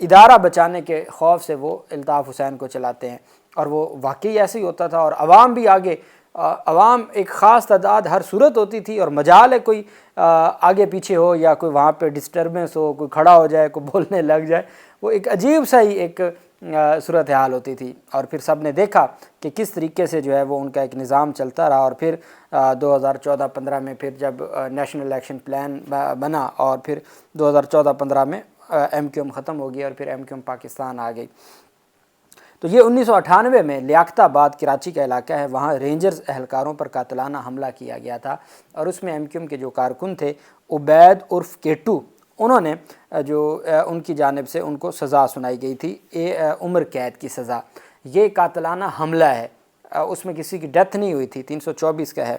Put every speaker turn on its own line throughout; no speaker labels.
ادارہ بچانے کے خوف سے وہ الطاف حسین کو چلاتے ہیں، اور وہ واقعی ایسے ہی ہوتا تھا، اور عوام بھی عوام ایک خاص تعداد ہر صورت ہوتی تھی، اور مجال ہے کوئی آگے پیچھے ہو یا کوئی وہاں پہ ڈسٹربنس ہو، کوئی کھڑا ہو جائے، کوئی بولنے لگ جائے، وہ ایک عجیب سا ہی ایک صورتحال ہوتی تھی۔ اور پھر سب نے دیکھا کہ کس طریقے سے جو ہے وہ ان کا ایک نظام چلتا رہا، اور پھر 2014-15 میں پھر جب نیشنل ایکشن پلان بنا، اور پھر 2014-15 میں ایم کیو ایم ختم ہو گئی، اور پھر ایم کیو ایم پاکستان آ گئی۔ تو یہ 1998 میں لیاقت آباد کراچی کا علاقہ ہے، وہاں رینجرز اہلکاروں پر قاتلانہ حملہ کیا گیا تھا، اور اس میں ایم کیو ایم کے جو کارکن تھے عبید عرف کیٹو، انہوں نے جو ان کی جانب سے ان کو سزا سنائی گئی تھی، عمر قید کی سزا۔ یہ قاتلانہ حملہ ہے، اس میں کسی کی ڈیتھ نہیں ہوئی تھی، 324 کا ہے۔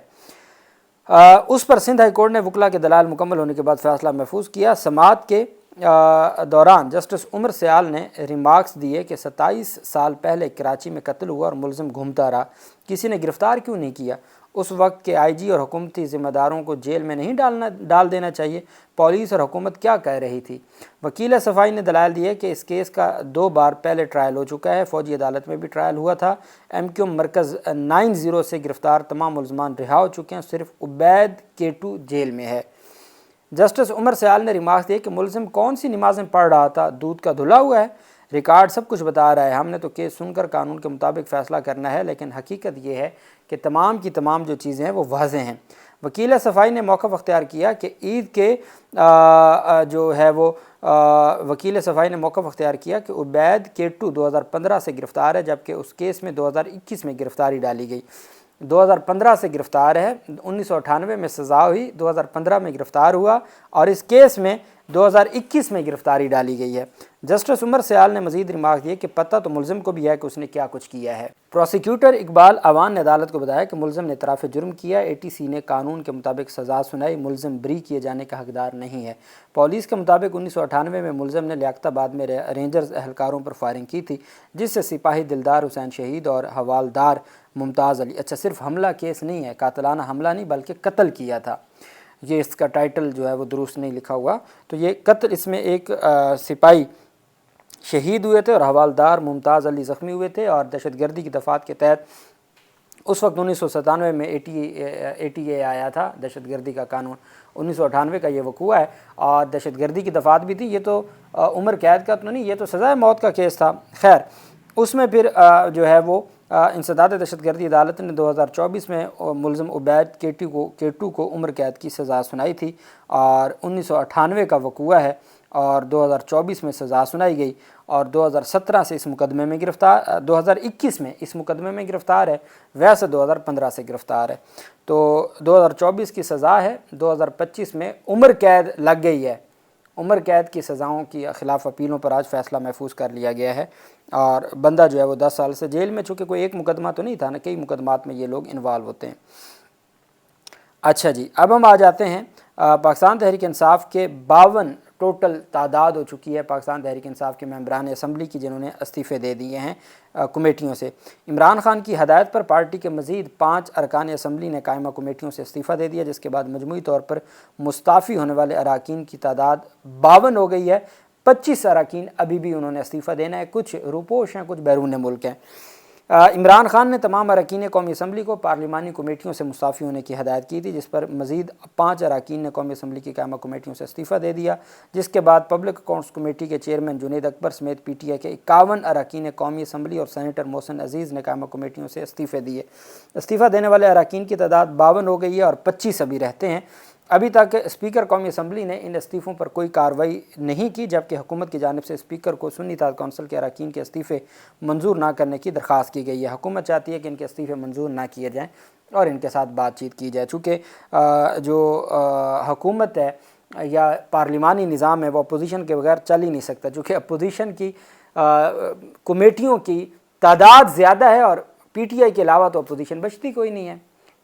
اس پر سندھ ہائی کورٹ نے وکلا کے دلائل مکمل ہونے کے بعد فیصلہ محفوظ کیا۔ سماعت کے دوران جسٹس عمر سیال نے ریمارکس دیے کہ 27 سال پہلے کراچی میں قتل ہوا اور ملزم گھومتا رہا، کسی نے گرفتار کیوں نہیں کیا؟ اس وقت کے آئی جی اور حکومتی ذمہ داروں کو جیل میں نہیں ڈال دینا چاہیے؟ پولیس اور حکومت کیا کہہ رہی تھی؟ وکیل صفائی نے دلائل دیے کہ اس کیس کا 2 بار پہلے ٹرائل ہو چکا ہے، فوجی عدالت میں بھی ٹرائل ہوا تھا، ایم کیو ایم مرکز 90 سے گرفتار تمام ملزمان رہا ہو چکے ہیں، صرف عبید کیٹو جیل میں ہے۔ جسٹس عمر سیال نے ریمارکس دیے کہ ملزم کون سی نمازیں پڑھ رہا تھا؟ دودھ کا دھلا ہوا ہے، ریکارڈ سب کچھ بتا رہا ہے، ہم نے تو کیس سن کر قانون کے مطابق فیصلہ کرنا ہے، لیکن حقیقت یہ ہے کہ تمام کی تمام جو چیزیں ہیں وہ واضح ہیں۔ وکیل صفائی نے موقف اختیار کیا کہ عید کے جو ہے وہ وکیل صفائی نے موقف اختیار کیا کہ عبید کیٹو 2015 سے گرفتار ہے، جبکہ اس کیس میں 2021 میں گرفتاری ڈالی گئی۔ 2015 سے گرفتار ہے، 1998 میں سزا ہوئی، 2015 میں گرفتار ہوا، اور اس کیس میں 2021 میں گرفتاری ڈالی گئی ہے۔ جسٹس عمر سیال نے مزید ریمارک دیے کہ پتہ تو ملزم کو بھی ہے کہ اس نے کیا کچھ کیا ہے۔ پروسیکیوٹر اقبال اوان نے عدالت کو بتایا کہ ملزم نے اعتراف جرم کیا، اے ٹی سی نے قانون کے مطابق سزا سنائی، ملزم بری کیے جانے کا حقدار نہیں ہے۔ پولیس کے مطابق 1998 میں ملزم نے لیاقت آباد میں رینجرز اہلکاروں پر فائرنگ کی تھی، جس سے سپاہی دلدار حسین شہید اور حوالدار ممتاز علی، اچھا صرف حملہ کیس نہیں ہے، قاتلانہ حملہ نہیں بلکہ قتل کیا تھا، یہ اس کا ٹائٹل جو ہے وہ درست نہیں لکھا ہوا، تو یہ قتل، اس میں ایک سپاہی شہید ہوئے تھے اور حوالدار ممتاز علی زخمی ہوئے تھے، اور دہشت گردی کی دفعات کے تحت اس وقت 1997 میں اے ٹی اے آیا تھا، دہشت گردی کا قانون، 1998 کا یہ وقوع ہے، اور دہشت گردی کی دفعات بھی تھی، یہ تو عمر قید کا تو نہیں، یہ تو سزائے موت کا کیس تھا۔ خیر، اس میں پھر جو ہے وہ انسداد دہشت گردی عدالت نے 2024 میں ملزم عبید کیٹو کو عمر قید کی سزا سنائی تھی، اور 1998 کا وقوع ہے، اور 2024 میں سزا سنائی گئی، اور 2017 سے اس مقدمے میں گرفتار، 2021 میں اس مقدمے میں گرفتار ہے، ویسے 2015 سے گرفتار ہے، تو 2024 کی سزا ہے، 2025 میں عمر قید لگ گئی ہے۔ عمر قید کی سزاؤں کی خلاف اپیلوں پر آج فیصلہ محفوظ کر لیا گیا ہے، اور بندہ جو ہے وہ 10 سال سے جیل میں، چونکہ کوئی ایک مقدمہ تو نہیں تھا نا، کئی مقدمات میں یہ لوگ انوالو ہوتے ہیں۔ اچھا جی، اب ہم آ جاتے ہیں پاکستان تحریک انصاف کے 52 ٹوٹل تعداد ہو چکی ہے پاکستان تحریک انصاف کے ممبران اسمبلی کی، جنہوں نے استعفے دے دیے ہیں کمیٹیوں سے۔ عمران خان کی ہدایت پر پارٹی کے مزید 5 ارکان اسمبلی نے قائمہ کمیٹیوں سے استعفیٰ دے دیا، جس کے بعد مجموعی طور پر مستعفی ہونے والے اراکین کی تعداد 52 ہو گئی ہے۔ 25 اراکین ابھی بھی انہوں نے استعفیٰ دینا ہے، کچھ روپوش ہیں، کچھ بیرون ملک ہیں۔ عمران خان نے تمام اراکین قومی اسمبلی کو پارلیمانی کمیٹیوں سے مستعفی ہونے کی ہدایت کی تھی، جس پر مزید 5 اراکین نے قومی اسمبلی کی قائمہ کمیٹیوں سے استعفیٰ دے دیا، جس کے بعد پبلک اکاؤنٹس کمیٹی کے چیئرمین جنید اکبر سمیت پی ٹی آئی کے 51 اراکین قومی اسمبلی اور سینیٹر محسن عزیز نے قائمہ کمیٹیوں سے استعفے دیے۔ استعفیٰ دینے والے اراکین کی تعداد 52 ہو گئی ہے، اور 25 ابھی رہتے ہیں۔ ابھی تک اسپیکر قومی اسمبلی نے ان استعفوں پر کوئی کارروائی نہیں کی، جبکہ حکومت کی جانب سے اسپیکر کو سنی اتحاد کونسل کے اراکین کے استعفے منظور نہ کرنے کی درخواست کی گئی ہے۔ حکومت چاہتی ہے کہ ان کے استعفے منظور نہ کیے جائیں اور ان کے ساتھ بات چیت کی جائے، چونکہ جو حکومت ہے یا پارلیمانی نظام ہے وہ اپوزیشن کے بغیر چل ہی نہیں سکتا، چونکہ اپوزیشن کی کمیٹیوں کی تعداد زیادہ ہے، اور پی ٹی آئی کے علاوہ تو اپوزیشن بچتی کوئی نہیں ہے،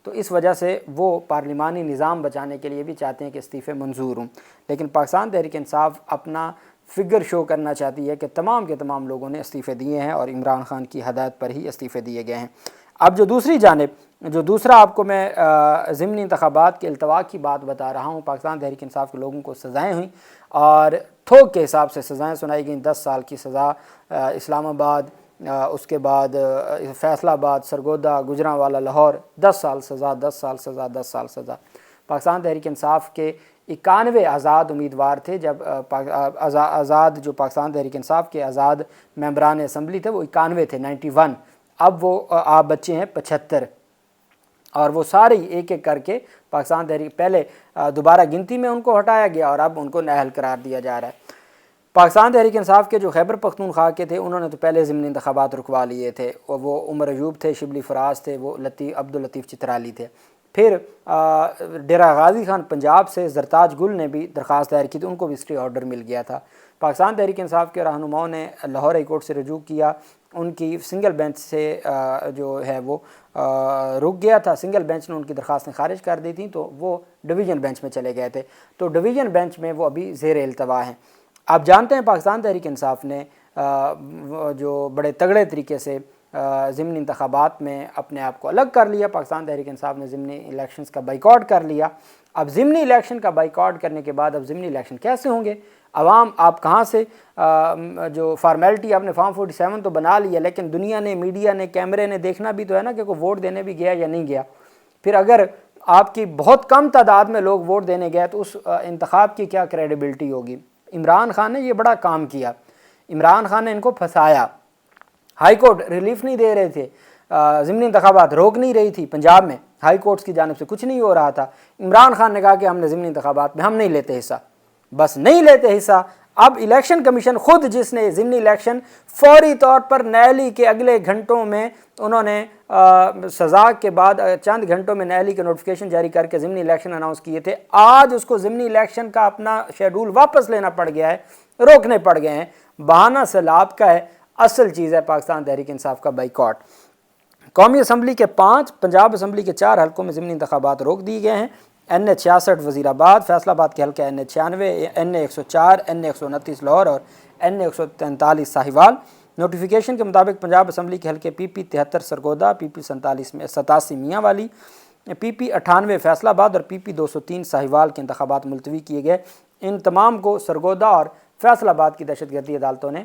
تو اس وجہ سے وہ پارلیمانی نظام بچانے کے لیے بھی چاہتے ہیں کہ استعفے منظور ہوں۔ لیکن پاکستان تحریک انصاف اپنا فگر شو کرنا چاہتی ہے کہ تمام کے تمام لوگوں نے استعفے دیے ہیں، اور عمران خان کی ہدایت پر ہی استعفے دیے گئے ہیں۔ اب جو دوسری جانب، جو دوسرا آپ کو میں ضمنی انتخابات کے التوا کی بات بتا رہا ہوں، پاکستان تحریک انصاف کے لوگوں کو سزائیں ہوئیں، اور تھوک کے حساب سے سزائیں سنائی گئیں. 10 سال کی سزا اسلام آباد، اس کے بعد فیصل آباد، سرگودا، گجرانوالہ، لاہور، 10 سال سزا، 10 سال سزا، 10 سال سزا. پاکستان تحریک انصاف کے 91 آزاد امیدوار تھے. جب آزاد جو پاکستان تحریک انصاف کے آزاد ممبران اسمبلی تھے وہ 91 تھے، 91. اب وہ آپ بچے ہیں 75، اور وہ سارے ایک ایک کر کے پاکستان تحریک پہلے دوبارہ گنتی میں ان کو ہٹایا گیا اور اب ان کو نااہل قرار دیا جا رہا ہے. پاکستان تحریک انصاف کے جو خیبر پختونخوا کے تھے انہوں نے تو پہلے ضمنی انتخابات رکوا لیے تھے، اور وہ عمر ایوب تھے، شبلی فراز تھے، وہ عبداللطیف چترالی تھے. پھر ڈیرہ غازی خان پنجاب سے زرتاج گل نے بھی درخواست دائر کی تھی، ان کو بھی اسٹے آرڈر مل گیا تھا. پاکستان تحریک انصاف کے رہنماؤں نے لاہور ہائی کورٹ سے رجوع کیا، ان کی سنگل بینچ سے جو ہے وہ رک گیا تھا، سنگل بینچ نے ان کی درخواستیں خارج کر دی تھیں تو وہ ڈویژن بینچ میں چلے گئے تھے. تو ڈویژن بینچ میں وہ ابھی زیر التوا ہیں. آپ جانتے ہیں پاکستان تحریک انصاف نے جو بڑے تگڑے طریقے سے ضمنی انتخابات میں اپنے آپ کو الگ کر لیا. پاکستان تحریک انصاف نے ضمنی الیکشنز کا بائیکاٹ کر لیا. اب ضمنی الیکشن کا بائیکاٹ کرنے کے بعد اب ضمنی الیکشن کیسے ہوں گے؟ عوام آپ کہاں سے جو فارمیلٹی آپ نے فارم 47 تو بنا لیا، لیکن دنیا نے، میڈیا نے، کیمرے نے دیکھنا بھی تو ہے نا کہ کوئی ووٹ دینے بھی گیا یا نہیں گیا. پھر اگر آپ کی بہت کم تعداد میں لوگ ووٹ دینے گئے تو اس انتخاب کی کیا کریڈیبلٹی ہوگی؟ عمران خان نے یہ بڑا کام کیا. عمران خان نے ان کو پھنسایا. ہائی کورٹ ریلیف نہیں دے رہے تھے، ضمنی انتخابات روک نہیں رہی تھی پنجاب میں، ہائی کورٹس کی جانب سے کچھ نہیں ہو رہا تھا. عمران خان نے کہا کہ ہم نے ضمنی انتخابات میں ہم نہیں لیتے حصہ، بس نہیں لیتے حصہ. اب الیکشن کمیشن خود، جس نے ضمنی الیکشن فوری طور پر نیلی کے اگلے گھنٹوں میں انہوں نے سزا کے بعد چند گھنٹوں میں نیلی کے نوٹیفیکیشن جاری کر کے ضمنی الیکشن اناؤنس کیے تھے، آج اس کو ضمنی الیکشن کا اپنا شیڈول واپس لینا پڑ گیا ہے، روکنے پڑ گئے ہیں. بہانہ سیلاب کا ہے، اصل چیز ہے پاکستان تحریک انصاف کا بائیکاٹ. قومی اسمبلی کے 5، پنجاب اسمبلی کے 4 حلقوں میں ضمنی انتخابات روک دیے گئے ہیں. NA 66 وزیر آباد، فیصل آباد کے حلقہ NA 96، NA 104، NA 129 لاہور اور NA 143 ساہیوال. نوٹیفیکیشن کے مطابق پنجاب اسمبلی کے حلقے PP 73 سرگودا، PP 87 میاں والی، PP 98 فیصل آباد اور PP 203 ساہیوال کے انتخابات ملتوی کیے گئے. ان تمام کو سرگودا اور فیصل آباد کی دہشت گردی عدالتوں نے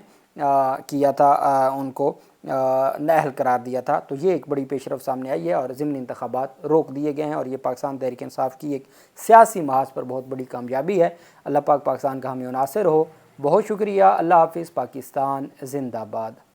کیا تھا، ان کو نااہل قرار دیا تھا. تو یہ ایک بڑی پیش رفت سامنے آئی ہے اور ضمنی انتخابات روک دیے گئے ہیں، اور یہ پاکستان تحریک انصاف کی ایک سیاسی محاذ پر بہت بڑی کامیابی ہے. اللہ پاک پاکستان کا حامی و ناصر ہو. بہت شکریہ. اللہ حافظ. پاکستان زندہ باد.